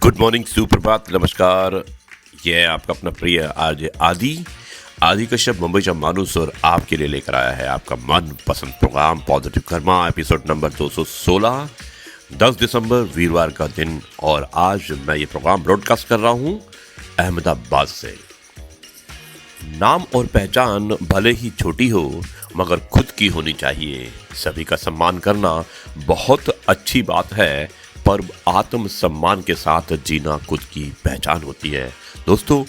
Good morning, सुप्रभात, नमस्कार। ये है आपका अपना प्रिय आरजे आदि कश्यप मुंबई का मानुस और आपके लिए लेकर आया है आपका मन पसंद programme positive karma episode number 216, 10 दिसंबर वीरवार का दिन। और आज मैं ये प्रोग्राम ब्रॉडकास्ट कर रहा हूँ अहमदाबाद से। नाम और पहचान भले ही छोटी हो मगर खुद की होनी चाहिए। सभी का सम्मान करना बहुत अच्छी बात है, पर आत्म सम्मान के साथ जीना खुद की पहचान होती है। दोस्तों,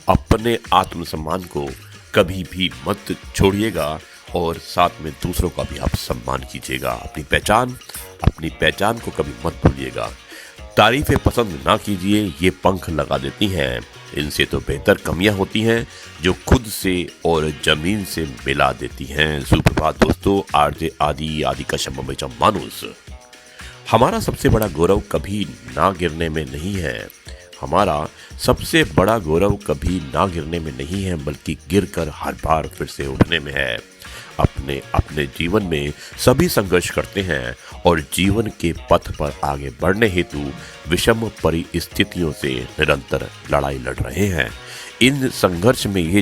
अपने आत्म सम्मान को कभी भी मत छोड़िएगा और साथ में दूसरों का भी आप सम्मान कीजिएगा। अपनी पहचान को कभी मत भूलिएगा। तारीफें पसंद ना कीजिए, ये पंख लगा देती हैं। इनसे तो बेहतर कमियां होती हैं जो खुद से और जमीन से मिला देती हैं। सुप्रभात दोस्तों, आरजे आदि कश्यप मुंबई का मानुस। हमारा सबसे बड़ा गौरव कभी ना गिरने में नहीं है। हमारा सबसे बड़ा गौरव कभी ना गिरने में नहीं है, बल्कि गिरकर हर बार फिर से उठने में है। अपने जीवन में सभी संघर्ष करते हैं और जीवन के पथ पर आगे बढ़ने हेतु विषम परिस्थितियों से निरंतर लड़ाई लड़ रहे हैं। इस संघर्ष में यह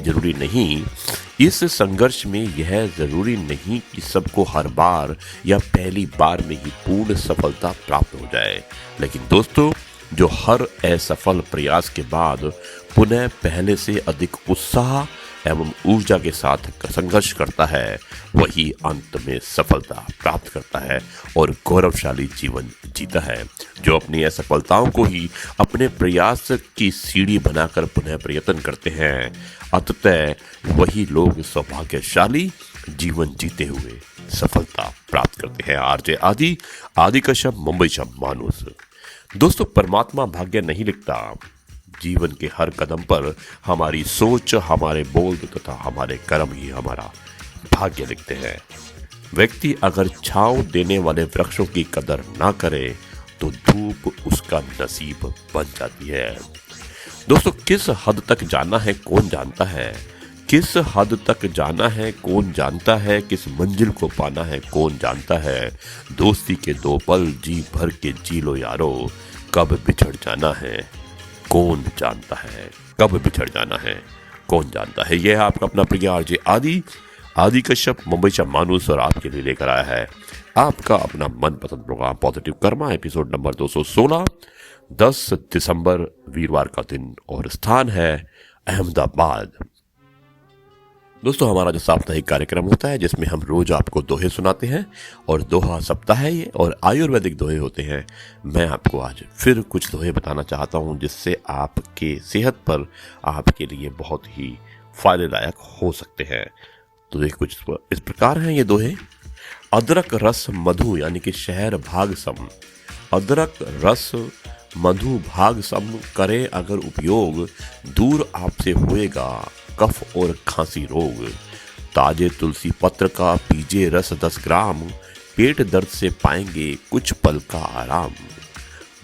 जरूरी नहीं कि सबको हर बार या पहली बार में ही पूर्ण सफलता प्राप्त हो जाए, लेकिन दोस्तों, जो हर असफल प्रयास के बाद पुनः पहले से अधिक उत्साह एवं ऊर्जा के साथ संघर्ष करता है, वही अंत में सफलता प्राप्त करता है और गौरवशाली जीवन जीता है। जो अपनी असफलताओं को ही अपने प्रयास की सीढ़ी बनाकर पुनः प्रयत्न करते हैं, अंततः वही लोग सौभाग्यशाली जीवन जीते हुए सफलता प्राप्त करते हैं। आरजे आदि कश्यप मुंबई का मानुस। दोस्तों, परमात्मा भाग्य नहीं लिखता। जीवन के हर कदम पर हमारी सोच, हमारे बोल तथा हमारे कर्म ही हमारा भाग्य लिखते हैं। व्यक्ति अगर छांव देने वाले वृक्षों की कदर ना करे तो धूप उसका नसीब बन जाती है। दोस्तों, किस हद तक जाना है कौन जानता है। किस हद तक जाना है कौन जानता है। किस मंजिल को पाना है कौन जानता है। दोस्ती के दो पल जी भर के जी लो यारो, कब बिछड़ जाना है कौन जानता है। कब बिछड़ जाना है कौन जानता है। यह है आपका अपना प्रिय आरजे आदि कश्यप मुंबई का मानुस और आपके लिए लेकर आया है आपका अपना मनपसंद programme positive karma episode number 216, 10 दिसंबर वीरवार का दिन और स्थान है अहमदाबाद। दोस्तों, हमारा जो साप्ताहिक कार्यक्रम होता है जिसमें हम रोज आपको दोहे सुनाते हैं और दोहा सप्ताह है ये, और आयुर्वेदिक दोहे होते हैं। मैं आपको आज फिर कुछ दोहे बताना चाहता हूं जिससे आपके सेहत पर आपके लिए बहुत ही फायदेदायक हो सकते हैं। तो ये कुछ इस प्रकार हैं ये दोहे। अदरक रस मधु यानी कि शहर भाग सम। अदरक रस मधु भाग सम करे अगर उपयोग, दूर आपसे होएगा कफ और खांसी रोग। ताजे तुलसी पत्र का पीजे रस 10 ग्राम, पेट दर्द से पाएंगे कुछ पल का आराम।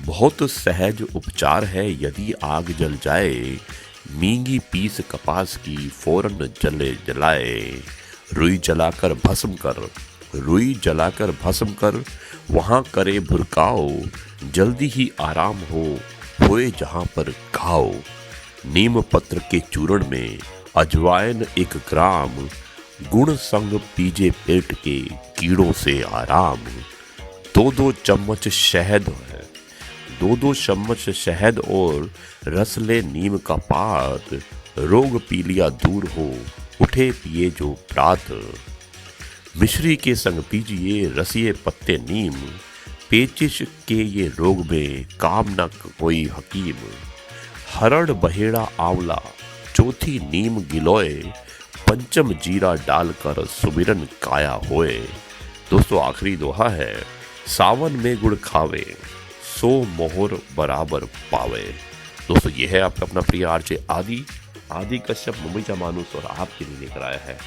बहुत सहज उपचार है यदि आग जल जाए, मींगी पीस कपास की फौरन जलाए। रुई जलाकर भस्म कर वहां करे भुरकाओ, जल्दी ही आराम होए जहां पर घाव। नीम पत्र के चूर्ण में अजवाइन 1 ग्राम, गुण संग पीजे पेट के कीड़ों से आराम। 2-2 चम्मच शहद और रस ले नीम का पात, रोग पीलिया दूर हो उठे पिए जो प्रात। मिश्री के संग पीजिए रसिए पत्ते नीम, पेचिश के ये रोग में काम न कोई हकीम। हरड़ बहेड़ा आंवला, चौथी नीम गिलोय, पंचम जीरा डालकर सुमिरन काया होए। दोस्तों, आखिरी दोहा है, सावन में गुड़ खावे 100 मोहर बराबर पावे। दोस्तों, ये है आपका अपना प्रिय आरजे आदि कश्यप मुंबई का मानुस और आपके लिए लेकर आया है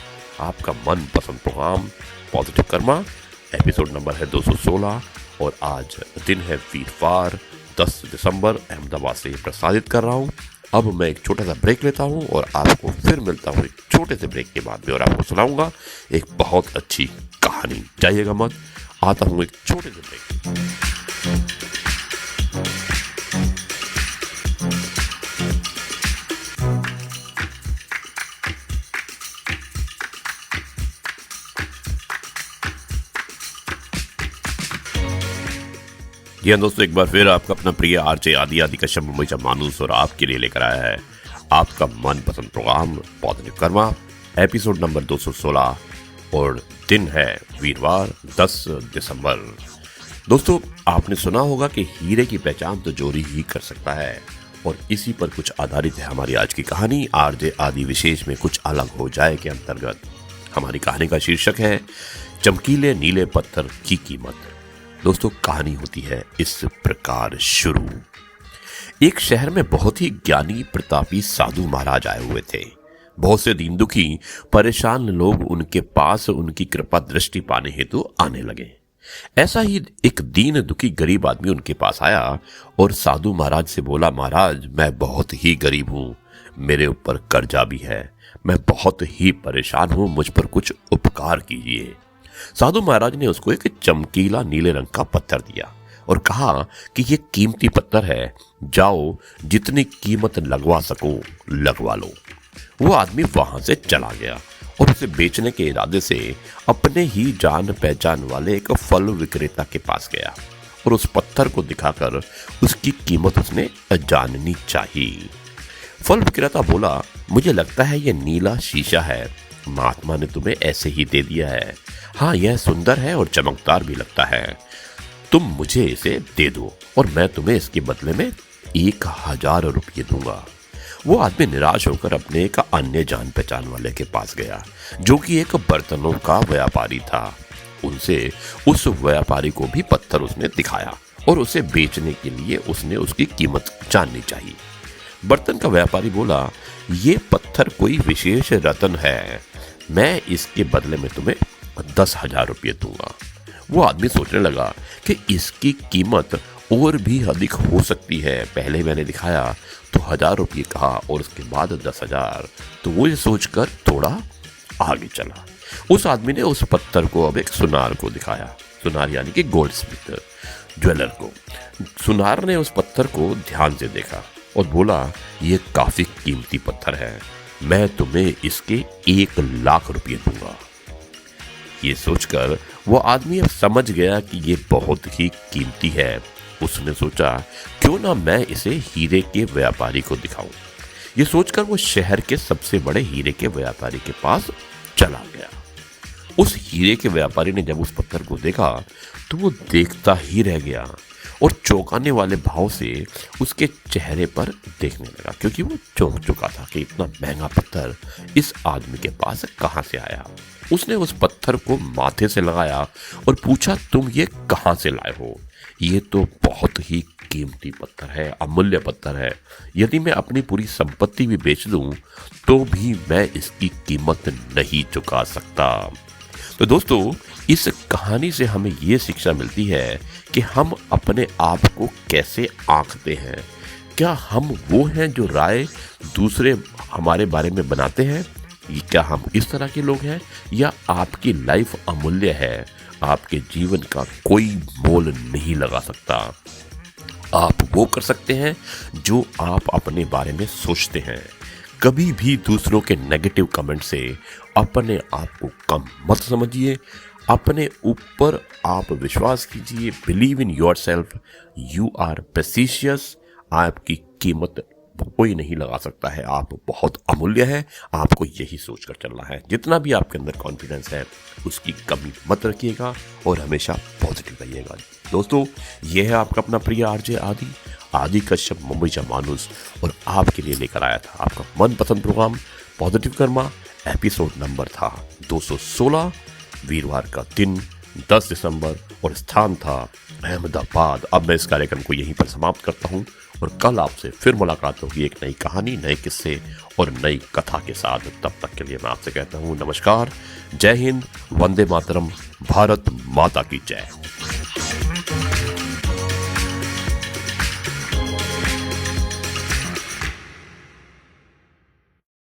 आपका मन पसंद programme positive karma. Episode number है 216 और आज दिन है वीरवार 10 दिसंबर। अहमदाबाद से प्रसारित कर रहा हूँ। अब मैं एक छोटा सा ब्रेक लेता हूँ और आपको फिर मिलता हूँ एक छोटे से ब्रेक के बाद में, और आपको सुनाऊंगा एक बहुत अच्छी कहानी। जाइएगा मत, आता हूँ एक छोटे से ब्रेक। जी हाँ दोस्तों, एक बार फिर आपका अपना प्रिय आरजे आदि आदि कश्यप मुंबईचा माणूस और आपके लिए लेकर आया है आपका मनपसंद programme positive karma, episode number 216 और दिन है वीरवार 10 दिसंबर। दोस्तों, आपने सुना होगा कि हीरे की पहचान तो चोरी ही कर सकता है, और इसी पर कुछ आधारित है हमारी आज की कहानी आरजे आदि विशेष में कुछ अलग हो जाए के अंतर्गत। हमारी कहानी का शीर्षक है चमकीले नीले पत्थर की कीमत। दोस्तों, कहानी होती है इस प्रकार शुरू। एक शहर में बहुत ही ज्ञानी प्रतापी साधु महाराज आए हुए थे। बहुत से दीन दुखी परेशान लोग उनके पास उनकी कृपा दृष्टि पाने हेतु आने लगे। ऐसा ही एक दीन दुखी गरीब आदमी उनके पास आया और साधु महाराज से बोला, महाराज, मैं बहुत ही गरीब हूँ, मेरे ऊपर कर्जा भी है, मैं बहुत ही परेशान हूँ, मुझ पर कुछ उपकार कीजिए। साधु महाराज ने उसको एक चमकीला नीले रंग का पत्थर दिया और कहा कि ये कीमती पत्थर है, जाओ जितनी कीमत लगवा सको लगवा लो। वो आदमी वहां से चला गया और उसे बेचने के इरादे से अपने ही जान पहचान वाले एक फल विक्रेता के पास गया और उस पत्थर को दिखाकर उसकी कीमत उसने जाननी चाहिए। फल विक्रेता बोला, मुझे लगता है ये नीला शीशा है, महात्मा ने तुम्हें ऐसे ही दे दिया है। हाँ, यह सुंदर है और चमकदार भी लगता है, तुम मुझे इसे दे दो और मैं तुम्हें इसके बदले में 1000 रुपये दूंगा। वो आदमी निराश होकर अपने एक अन्य जान पहचान वाले के पास गया, जो कि एक बर्तनों का व्यापारी था। उनसे उस व्यापारी को भी पत्थर उसने दिखाया और उसे बेचने के लिए उसने उसकी कीमत जाननी चाहिए। बर्तन का व्यापारी बोला, ये पत्थर कोई विशेष रत्न है, मैं इसके बदले में तुम्हें 10,000 रुपये दूंगा। वो आदमी सोचने लगा कि इसकी कीमत और भी अधिक हो सकती है। पहले मैंने दिखाया तो 1000 रुपये कहा और उसके बाद 10,000, तो वो ये सोचकर थोड़ा आगे चला। उस आदमी ने उस पत्थर को अब एक सुनार को दिखाया, सुनार यानी कि गोल्ड स्मिथ, ज्वेलर को। सुनार ने उस पत्थर को ध्यान से देखा और बोला, ये काफी कीमती पत्थर है, मैं तुम्हें इसके 1,00,000 रुपये दूंगा। ये सोचकर वो आदमी अब समझ गया कि ये बहुत ही कीमती है। उसने सोचा, क्यों ना मैं इसे हीरे के व्यापारी को दिखाऊं। ये सोचकर वो शहर के सबसे बड़े हीरे के व्यापारी के पास चला गया। उस हीरे के व्यापारी ने जब उस पत्थर को देखा तो वो देखता ही रह गया और चौंकाने वाले भाव से उसके चेहरे पर देखने लगा, क्योंकि वो चौंक चुका था कि इतना महंगा पत्थर इस आदमी के पास कहाँ से आया। उसने उस पत्थर को माथे से लगाया और पूछा, तुम ये कहाँ से लाए हो? ये तो बहुत ही कीमती पत्थर है, अमूल्य पत्थर है, यदि मैं अपनी पूरी संपत्ति भी बेच दूं तो भी मैं इसकी कीमत नहीं चुका सकता। तो दोस्तों, इस कहानी से हमें ये शिक्षा मिलती है कि हम अपने आप को कैसे आंकते हैं। क्या हम वो हैं जो राय दूसरे हमारे बारे में बनाते हैं? क्या हम इस तरह के लोग हैं, या आपकी लाइफ अमूल्य है, आपके जीवन का कोई मोल नहीं लगा सकता? आप वो कर सकते हैं जो आप अपने बारे में सोचते हैं। कभी भी दूसरों के नेगेटिव कमेंट से अपने आप को कम मत समझिए, अपने ऊपर आप विश्वास कीजिए। Believe in yourself, you are precious. आपकी कीमत कोई नहीं लगा सकता है, आप बहुत अमूल्य है। आपको यही सोचकर चलना है। जितना भी आपके अंदर कॉन्फिडेंस है उसकी कमी मत रखिएगा और हमेशा पॉजिटिव रहिएगा। दोस्तों, यह है आपका अपना प्रिय आरजे आदि कश्यप मुंबईचा माणूस, और आपके लिए लेकर आया था आपका मनपसंद programme positive karma. Episode number था 216, वीरवार का दिन 10 दिसंबर और स्थान था अहमदाबाद। अब मैं इस कार्यक्रम को यहीं पर समाप्त करता हूं और कल आपसे फिर मुलाकात होगी एक नई कहानी, नए किस्से और नई कथा के साथ। तब तक के लिए मैं आपसे कहता हूं नमस्कार, जय हिंद, वंदे मातरम, भारत माता की जय।